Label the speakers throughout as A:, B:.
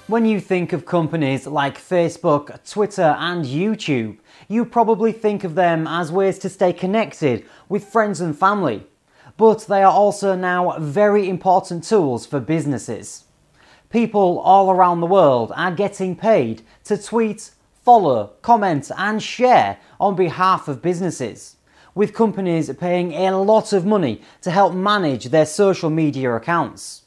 A: When you think of companies like Facebook, Twitter and YouTube, you probably think of them as ways to stay connected with friends and family. But they are also now very important tools for businesses. People all around the world are getting paid to tweet, follow, comment and share on behalf of businesses, with companies paying a lot of money to help manage their social media accounts.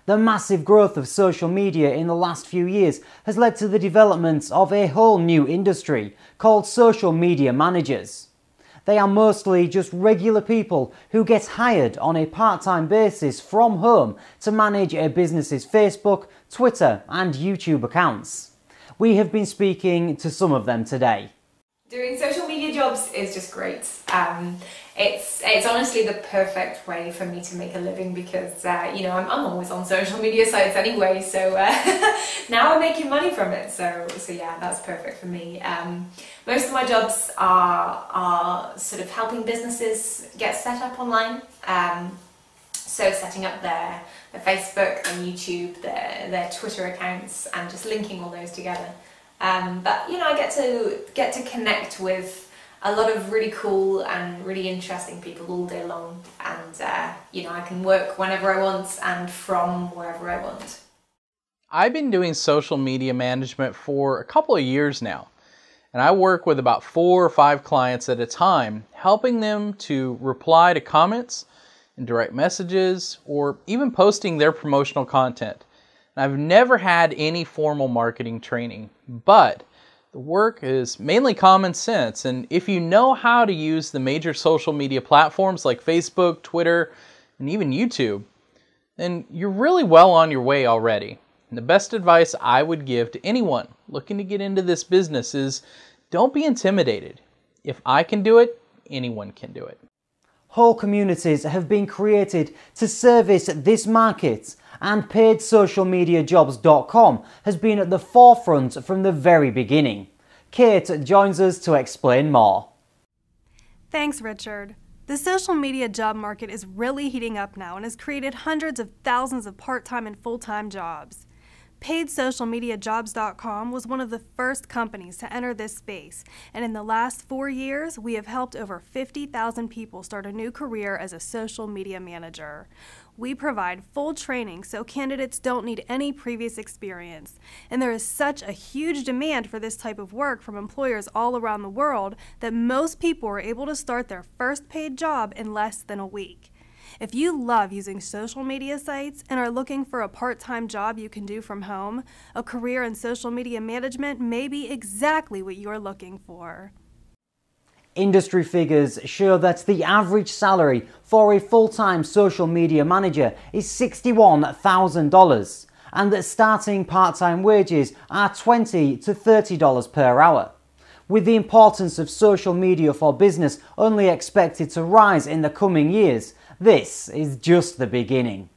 A: The massive growth of social media in the last few years has led to the development of a whole new industry called social media managers. They are mostly just regular people who get hired on a part-time basis from home to manage a business's Facebook, Twitter and YouTube accounts. We have been speaking to some of them today.
B: Doing social media jobs is just great. It's honestly the perfect way for me to make a living because I'm always on social media sites anyway, so now I'm making money from it. So yeah, that's perfect for me. Most of my jobs are sort of helping businesses get set up online. So setting up their Facebook, their YouTube, their Twitter accounts, and just linking all those together. But I get to connect with a lot of really cool and really interesting people all day long, and I can work whenever I want and from wherever I want.
C: I've been doing social media management for a couple of years now, and I work with about 4 or 5 clients at a time, helping them to reply to comments and direct messages or even posting their promotional content. I've never had any formal marketing training, but the work is mainly common sense, and if you know how to use the major social media platforms like Facebook, Twitter, and even YouTube, then you're really well on your way already. And the best advice I would give to anyone looking to get into this business is don't be intimidated. If I can do it, anyone can do it.
A: Whole communities have been created to service this market, and PaidSocialMediaJobs.com has been at the forefront from the very beginning. Kate joins us to explain more.
D: Thanks, Richard. The social media job market is really heating up now and has created hundreds of thousands of part-time and full-time jobs. PaidSocialMediaJobs.com was one of the first companies to enter this space, and in the last 4 years, we have helped over 50,000 people start a new career as a social media manager. We provide full training so candidates don't need any previous experience, and there is such a huge demand for this type of work from employers all around the world that most people are able to start their first paid job in less than a week. If you love using social media sites and are looking for a part-time job you can do from home, a career in social media management may be exactly what you're looking for.
A: Industry figures show that the average salary for a full-time social media manager is $61,000 and that starting part-time wages are $20 to $30 per hour. With the importance of social media for business only expected to rise in the coming years, this is just the beginning.